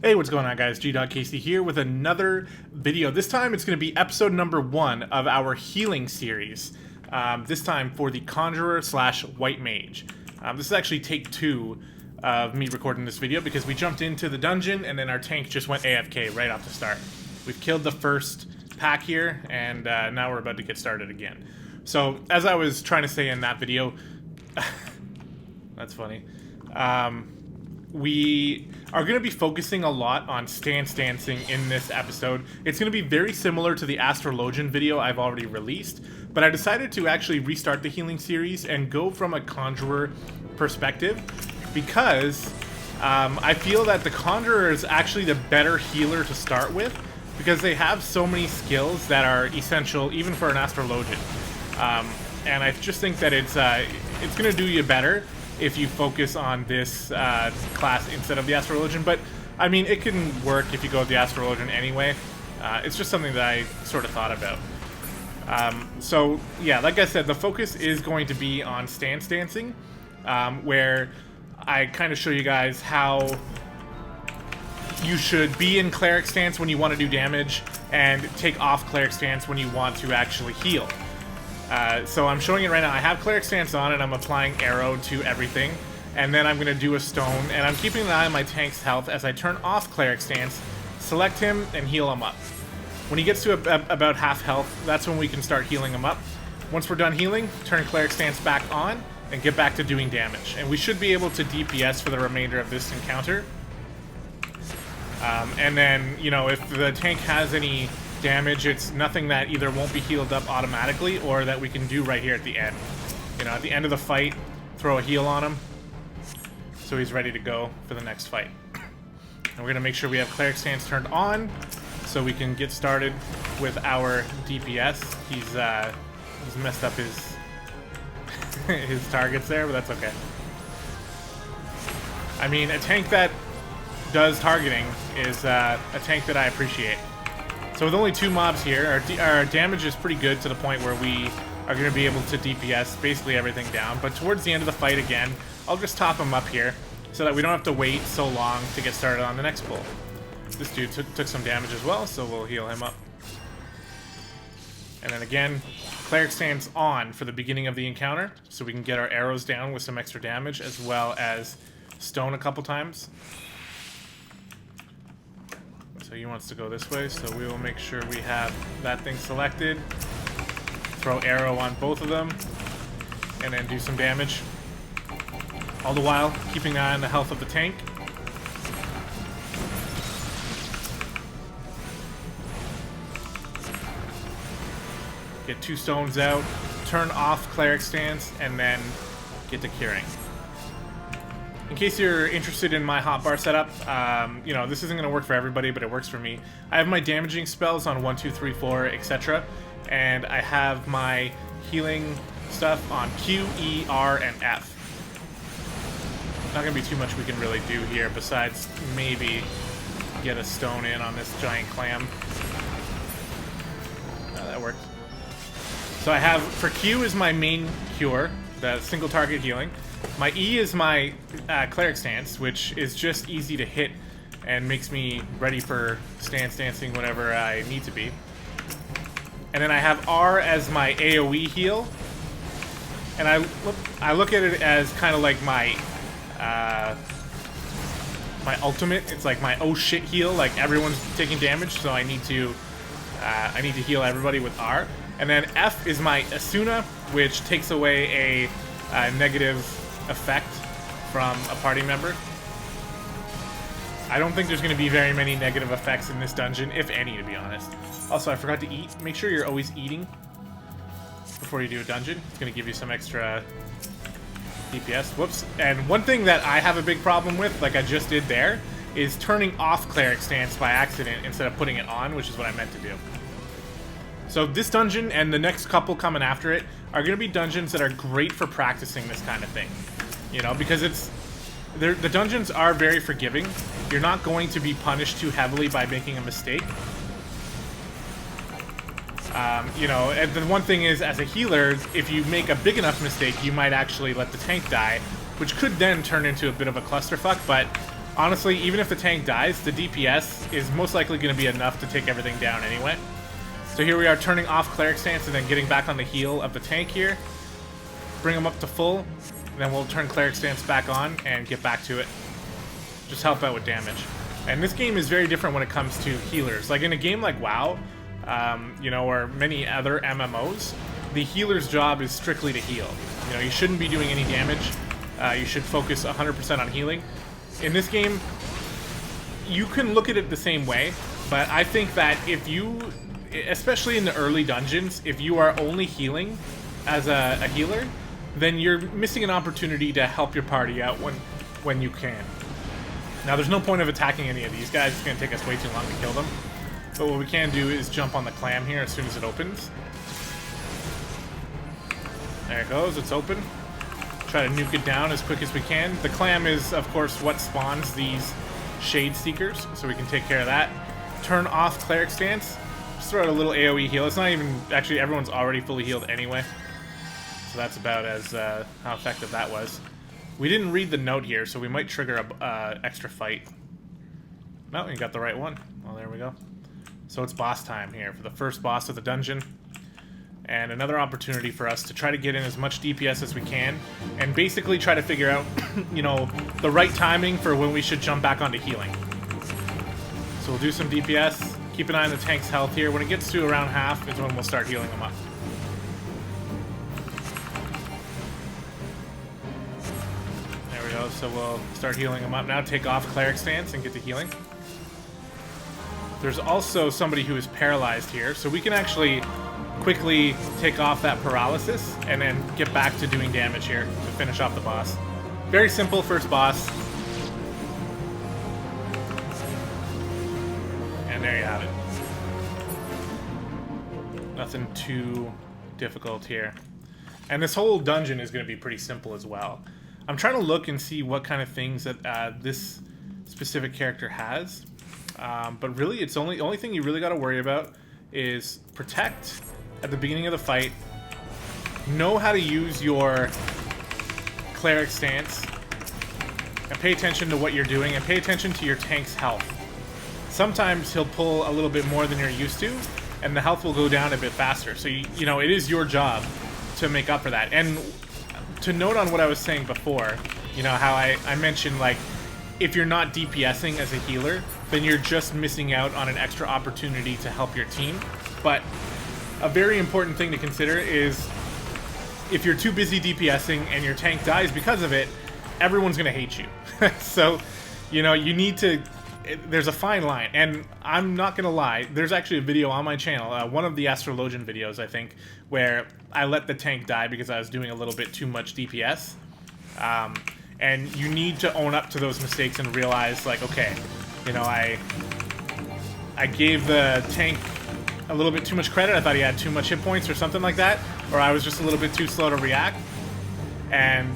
Hey, what's going on, guys? Gdoggcasey here with another video. This time it's going to be episode number 1 of our healing series. This time for the Conjurer / White Mage. This is actually take 2 of me recording this video because we jumped into the dungeon and then our tank just went AFK right off the start. We've killed the first pack here and now we're about to get started again. So, as I was trying to say in that video, that's funny, we are going to be focusing a lot on stance dancing in this episode. It's going to be very similar to the Astrologian video I've already released, but I decided to actually restart the healing series and go from a Conjurer perspective because I feel that the Conjurer is actually the better healer to start with because they have so many skills that are essential even for an Astrologian. And I just think that it's going to do you better if you focus on this class instead of the Astrologian, but I mean, it can work if you go with the Astrologian anyway. It's just something that I sort of thought about. So yeah, like I said, the focus is going to be on stance dancing, where I kind of show you guys how you should be in cleric stance when you want to do damage and take off cleric stance when you want to actually heal. So I'm showing it right now. I have cleric stance on and I'm applying aggro to everything, and then I'm going to do a stone, and I'm keeping an eye on my tank's health as I turn off cleric stance, select him, and heal him up. When he gets to about half health, that's when we can start healing him up. Once we're done healing, turn cleric stance back on and get back to doing damage, and we should be able to DPS for the remainder of this encounter. And then, you know, if the tank has any damage, it's nothing that either won't be healed up automatically or that we can do right here at the end. You know, at the end of the fight, throw a heal on him so he's ready to go for the next fight. And we're going to make sure we have cleric stance turned on so we can get started with our DPS. He's messed up his his targets there, but that's okay. I mean, a tank that does targeting is a tank that I appreciate. So with only 2 mobs here, our damage is pretty good to the point where we are going to be able to DPS basically everything down. But towards the end of the fight again, I'll just top him up here so that we don't have to wait so long to get started on the next pull. This dude took some damage as well, so we'll heal him up. And then again, cleric stance on for the beginning of the encounter so we can get our arrows down with some extra damage, as well as stone a couple times. So he wants to go this way, so we will make sure we have that thing selected. Throw arrow on both of them, and then do some damage. All the while, keeping an eye on the health of the tank. Get 2 stones out, turn off cleric stance, and then get to curing. In case you're interested in my hotbar setup, you know, this isn't going to work for everybody, but it works for me. I have my damaging spells on 1, 2, 3, 4, etc. And I have my healing stuff on Q, E, R, and F. Not going to be too much we can really do here, besides maybe get a stone in on this giant clam. That worked. So I have, for Q is my main cure, the single target healing. My E is my cleric stance, which is just easy to hit and makes me ready for stance dancing whenever I need to be. And then I have R as my AoE heal, and I look at it as kind of like my my ultimate. It's like my oh shit heal, like everyone's taking damage, so I need to heal everybody with R. And then F is my Asuna, which takes away a negative effect from a party member. I don't think there's going to be very many negative effects in this dungeon, if any, to be honest. Also, I forgot to eat. Make sure you're always eating before you do a dungeon. It's going to give you some extra DPS. Whoops. And one thing that I have a big problem with, like I just did there, is turning off cleric stance by accident instead of putting it on, which is what I meant to do. So this dungeon and the next couple coming after it are going to be dungeons that are great for practicing this kind of thing. You know, because the dungeons are very forgiving. You're not going to be punished too heavily by making a mistake. You know, and the one thing is, as a healer, if you make a big enough mistake, you might actually let the tank die, which could then turn into a bit of a clusterfuck, but Honestly, even if the tank dies, the DPS is most likely going to be enough to take everything down anyway. So here we are turning off cleric stance and then getting back on the heal of the tank here. Bring him up to full, and then we'll turn cleric stance back on and get back to it. Just help out with damage. And this game is very different when it comes to healers. Like in a game like WoW, you know, or many other MMOs, the healer's job is strictly to heal. You know, you shouldn't be doing any damage. You should focus 100% on healing. In this game, you can look at it the same way, but I think that if you, especially in the early dungeons, if you are only healing as a healer, then you're missing an opportunity to help your party out when you can. Now, there's no point of attacking any of these guys. It's going to take us way too long to kill them. But what we can do is jump on the clam here as soon as it opens. There it goes. It's open. Try to nuke it down as quick as we can. The clam is, of course, what spawns these Shade Seekers, so we can take care of that. Turn off Cleric Stance. Just throw out a little AoE heal. It's not even... Actually, everyone's already fully healed anyway. So that's about as how effective that was. We didn't read the note here, so we might trigger a extra fight. No, you got the right one. Well, there we go. So it's boss time here for the first boss of the dungeon. And another opportunity for us to try to get in as much DPS as we can, and basically try to figure out, you know, the right timing for when we should jump back onto healing. So we'll do some DPS, keep an eye on the tank's health here. When it gets to around half is when we'll start healing them up. There we go, so we'll start healing them up now. Take off Cleric Stance and get to healing. There's also somebody who is paralyzed here, so we can actually quickly take off that paralysis and then get back to doing damage here to finish off the boss. Very simple first boss. And there you have it. Nothing too difficult here. And this whole dungeon is going to be pretty simple as well. I'm trying to look and see what kind of things that this specific character has. But really, it's only thing you really got to worry about is protect at the beginning of the fight. Know how to use your cleric stance, and pay attention to what you're doing, and pay attention to your tank's health. Sometimes he'll pull a little bit more than you're used to, and the health will go down a bit faster. So you know, it is your job to make up for that. And to note on what I was saying before, you know, how I mentioned, like, if you're not DPSing as a healer, then you're just missing out on an extra opportunity to help your team. But a very important thing to consider is if you're too busy DPSing and your tank dies because of it, everyone's going to hate you. So, you know, you need to... There's a fine line. And I'm not going to lie, there's actually a video on my channel, one of the Astrologian videos, I think, where I let the tank die because I was doing a little bit too much DPS. And you need to own up to those mistakes and realize, like, okay, you know, I gave the tank a little bit too much credit. I thought he had too much hit points or something like that, or I was just a little bit too slow to react, and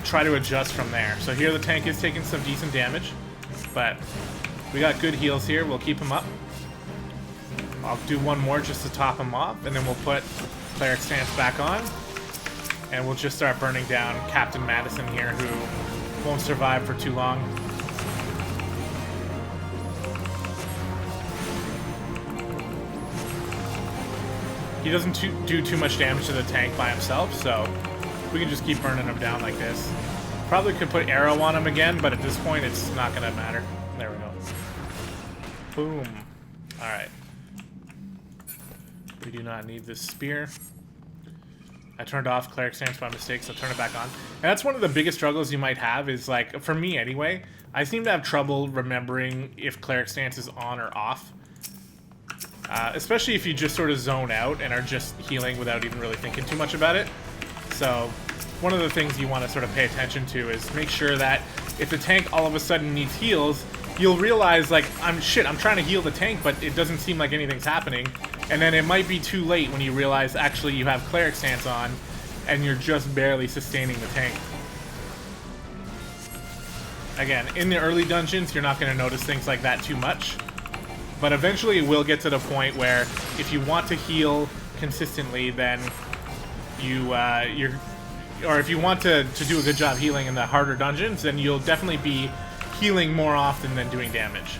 try to adjust from there. So here the tank is taking some decent damage, but we got good heals here. We'll keep him up. I'll do one more just to top him off, and then we'll put Cleric Stance back on, and we'll just start burning down Captain Madison here, who won't survive for too long. He doesn't do too much damage to the tank by himself, so we can just keep burning him down like this. Probably could put arrow on him again, but at this point it's not going to matter. There we go. Boom. Alright. We do not need this spear. I turned off Cleric Stance by mistake, so turn it back on. And that's one of the biggest struggles you might have is, like, for me anyway, I seem to have trouble remembering if Cleric Stance is on or off. Especially if you just sort of zone out and are just healing without even really thinking too much about it. So one of the things you want to sort of pay attention to is make sure that if the tank all of a sudden needs heals, you'll realize, like, I'm trying to heal the tank, but it doesn't seem like anything's happening. And then it might be too late when you realize actually you have Cleric Stance on and you're just barely sustaining the tank. Again, in the early dungeons, you're not going to notice things like that too much. But eventually it will get to the point where if you want to heal consistently, then or if you want to do a good job healing in the harder dungeons, then you'll definitely be healing more often than doing damage.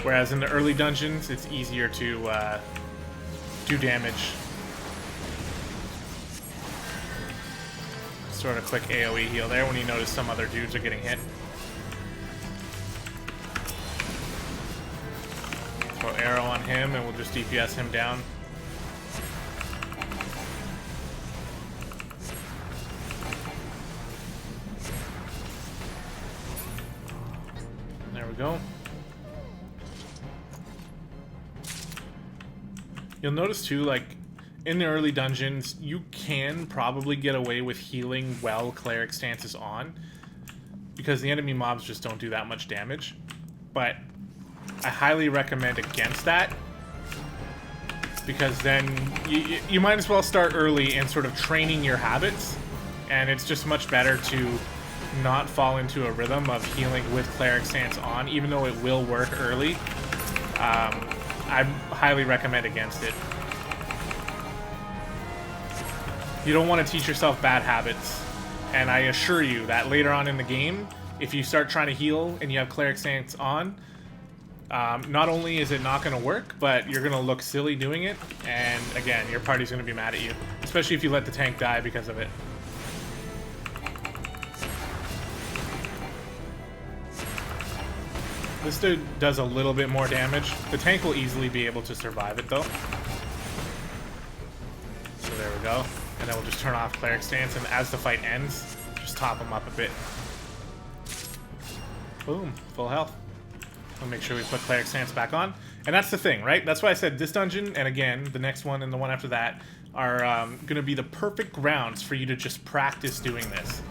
Whereas in the early dungeons, it's easier to do damage. Sort of quick AoE heal there when you notice some other dudes are getting hit. Throw arrow on him and we'll just DPS him down. There we go. You'll notice too, like, in the early dungeons, you can probably get away with healing while cleric stance is on, because the enemy mobs just don't do that much damage. But I highly recommend against that, because then you might as well start early and sort of training your habits, and it's just much better to not fall into a rhythm of healing with cleric stance on, even though it will work early. I highly recommend against it. You don't want to teach yourself bad habits, and I assure you that later on in the game, if you start trying to heal and you have cleric stance on, not only is it not going to work, but you're going to look silly doing it, and again, your party's going to be mad at you, especially if you let the tank die because of it. This dude does a little bit more damage. The tank will easily be able to survive it though. So there we go. And then we'll just turn off cleric stance, and as the fight ends, just top him up a bit. Boom, full health. We'll make sure we put cleric stance back on. And that's the thing, right? That's why I said this dungeon, and again, the next one and the one after that, are going to be the perfect grounds for you to just practice doing this.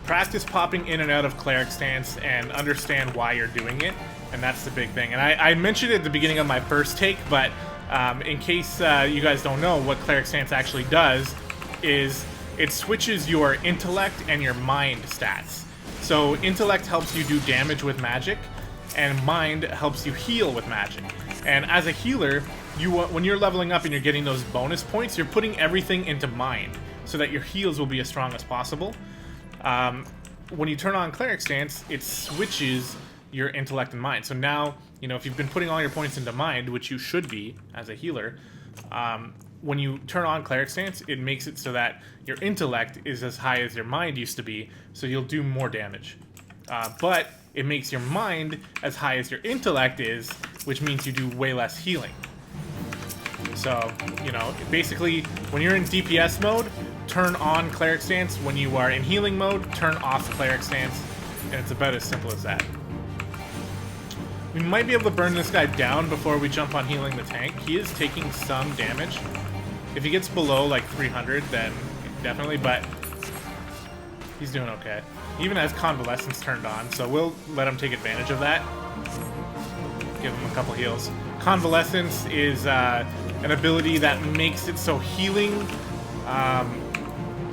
Practice popping in and out of cleric stance and understand why you're doing it, and that's the big thing. And I mentioned it at the beginning of my first take, but in case you guys don't know, what cleric stance actually does is it switches your intellect and your mind stats. So intellect helps you do damage with magic, and mind helps you heal with magic. And as a healer, when you're leveling up and you're getting those bonus points, you're putting everything into mind so that your heals will be as strong as possible. When you turn on cleric stance, it switches your intellect and mind. So now, you know, if you've been putting all your points into mind, which you should be as a healer, when you turn on cleric stance, it makes it so that your intellect is as high as your mind used to be, so you'll do more damage. But it makes your mind as high as your intellect is, which means you do way less healing. So, you know, basically, when you're in DPS mode, turn on cleric stance. When you are in healing mode, turn off cleric stance, and it's about as simple as that. We might be able to burn this guy down before we jump on healing the tank. He is taking some damage. If he gets below like 300, then definitely, but he's doing okay. He even has convalescence turned on, so we'll let him take advantage of that. Give him a couple heals. Convalescence is an ability that makes it so healing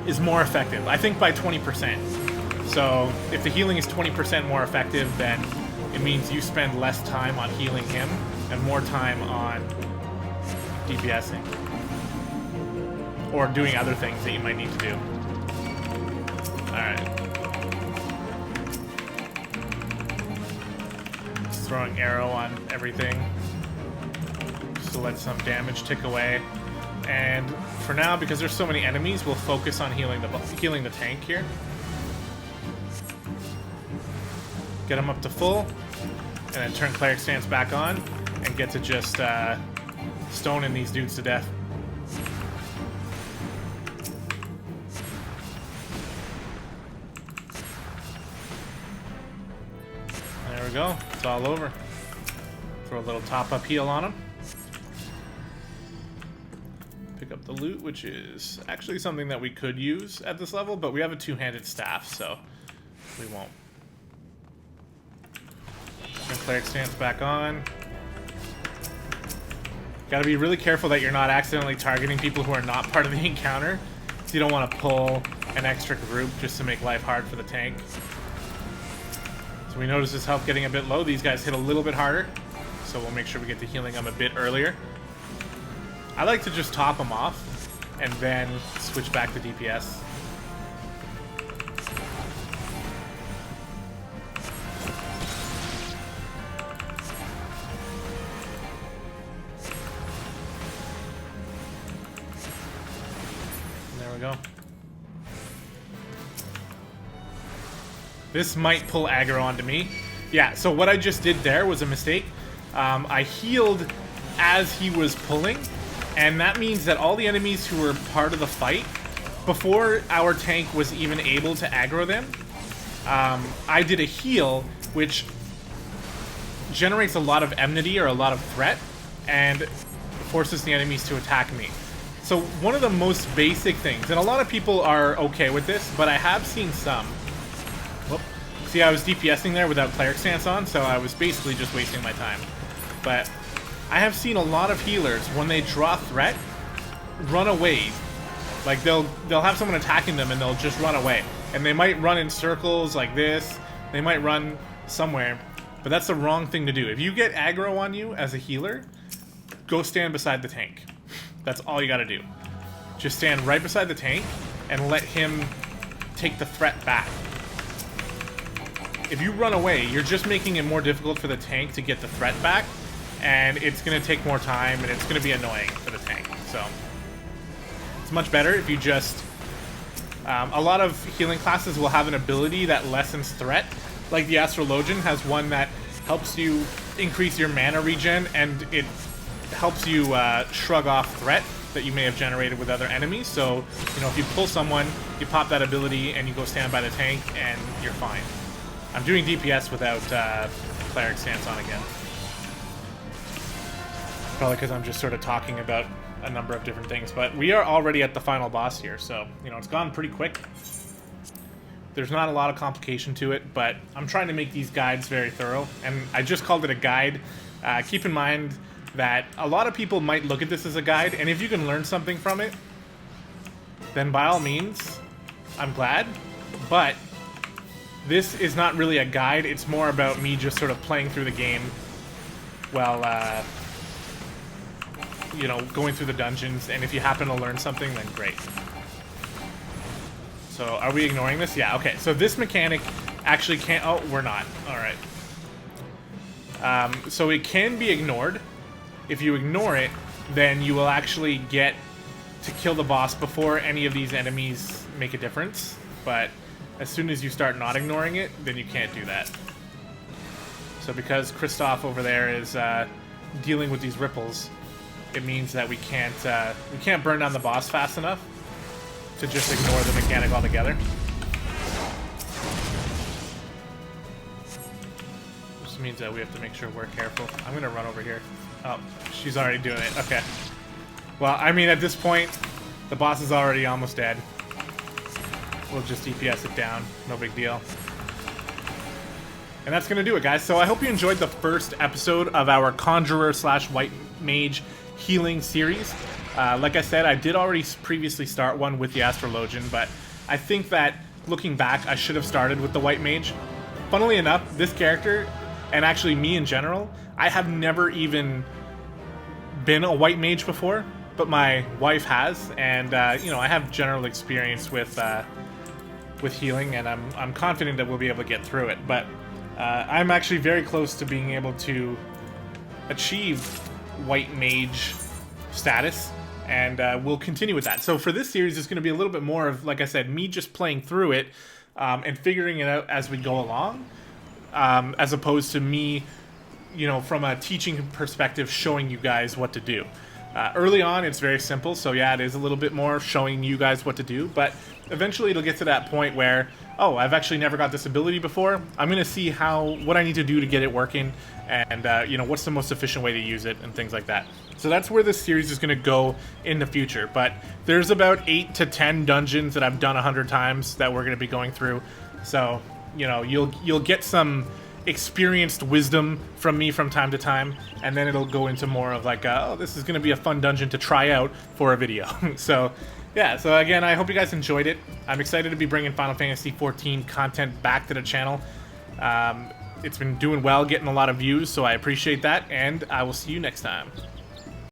is more effective. I think by 20%. So if the healing is 20% more effective, then it means you spend less time on healing him and more time on DPSing. Or doing other things that you might need to do. Alright. Just throwing arrow on everything. Just to let some damage tick away. And for now, because there's so many enemies, we'll focus on healing the tank here. Get him up to full, and then turn cleric stance back on, and get to just stoning these dudes to death. There we go. It's all over. Throw a little top-up heal on him. Pick up the loot, which is actually something that we could use at this level, but we have a two-handed staff, so we won't. Turn cleric stance back on. Gotta be really careful that you're not accidentally targeting people who are not part of the encounter, so you don't want to pull an extra group just to make life hard for the tank. So we notice his health getting a bit low. These guys hit a little bit harder, so we'll make sure we get to healing them a bit earlier. I like to just top them off and then switch back to DPS. go. This might pull aggro onto me. Yeah, so what I just did there was a mistake. I healed as he was pulling, and that means that all the enemies who were part of the fight, before our tank was even able to aggro them, I did a heal, which generates a lot of enmity or a lot of threat, and forces the enemies to attack me. So one of the most basic things, and a lot of people are okay with this, but I have seen some. Whoop. See, I was DPSing there without cleric stance on, so I was basically just wasting my time. But I have seen a lot of healers, when they draw threat, run away. Like they'll have someone attacking them and they'll just run away. And they might run in circles like this. They might run somewhere. But that's the wrong thing to do. If you get aggro on you as a healer, go stand beside the tank. That's all you gotta do. Just stand right beside the tank and let him take the threat back. If you run away, you're just making it more difficult for the tank to get the threat back, and it's gonna take more time and it's gonna be annoying for the tank. So it's much better if you just... a lot of healing classes will have an ability that lessens threat. Like the Astrologian has one that helps you increase your mana regen, and it helps you shrug off threat that you may have generated with other enemies. So, you know, if you pull someone, you pop that ability and you go stand by the tank and you're fine. I'm doing DPS without cleric stance on again. Probably because I'm just sort of talking about a number of different things, but we are already at the final boss here, so, you know, it's gone pretty quick. There's not a lot of complication to it, but I'm trying to make these guides very thorough, and I just called it a guide. Keep in mind that a lot of people might look at this as a guide, and if you can learn something from it, then by all means, I'm glad, but this is not really a guide. It's more about me just sort of playing through the game while, you know, going through the dungeons, and if you happen to learn something, then great. So, are we ignoring this? Yeah, okay. So this mechanic actually can't... Oh, we're not. Alright. So it can be ignored. If you ignore it, then you will actually get to kill the boss before any of these enemies make a difference. But as soon as you start not ignoring it, then you can't do that. So because Kristoff over there is dealing with these ripples, it means that we can't burn down the boss fast enough to just ignore the mechanic altogether. This means that we have to make sure we're careful. I'm gonna run over here. Oh, she's already doing it. Okay. Well, I mean, at this point, the boss is already almost dead. We'll just DPS it down. No big deal. And that's gonna do it, guys. So I hope you enjoyed the first episode of our Conjurer / White Mage healing series. Like I said, I did already previously start one with the Astrologian, but I think that, looking back, I should have started with the White Mage. Funnily enough, this character, and actually me in general, I have never even been a White Mage before, but my wife has, and you know, I have general experience with healing, and I'm confident that we'll be able to get through it. But I'm actually very close to being able to achieve White Mage status, and we'll continue with that. So for this series, it's going to be a little bit more of, like I said, me just playing through it and figuring it out as we go along, as opposed to me, you know, from a teaching perspective, showing you guys what to do. Early on, it's very simple, so yeah, it is a little bit more showing you guys what to do, but eventually it'll get to that point where, oh, I've actually never got this ability before. I'm going to see what I need to do to get it working, and, you know, what's the most efficient way to use it, and things like that. So that's where this series is going to go in the future, but there's about 8 to 10 dungeons that I've done 100 times that we're going to be going through, so, you know, you'll get some experienced wisdom from me from time to time, and then it'll go into more of like, oh, this is going to be a fun dungeon to try out for a video. So yeah, so again, I hope you guys enjoyed it. I'm excited to be bringing Final Fantasy XIV content back to the channel. It's been doing well, getting a lot of views, so I appreciate that, and I will see you next time.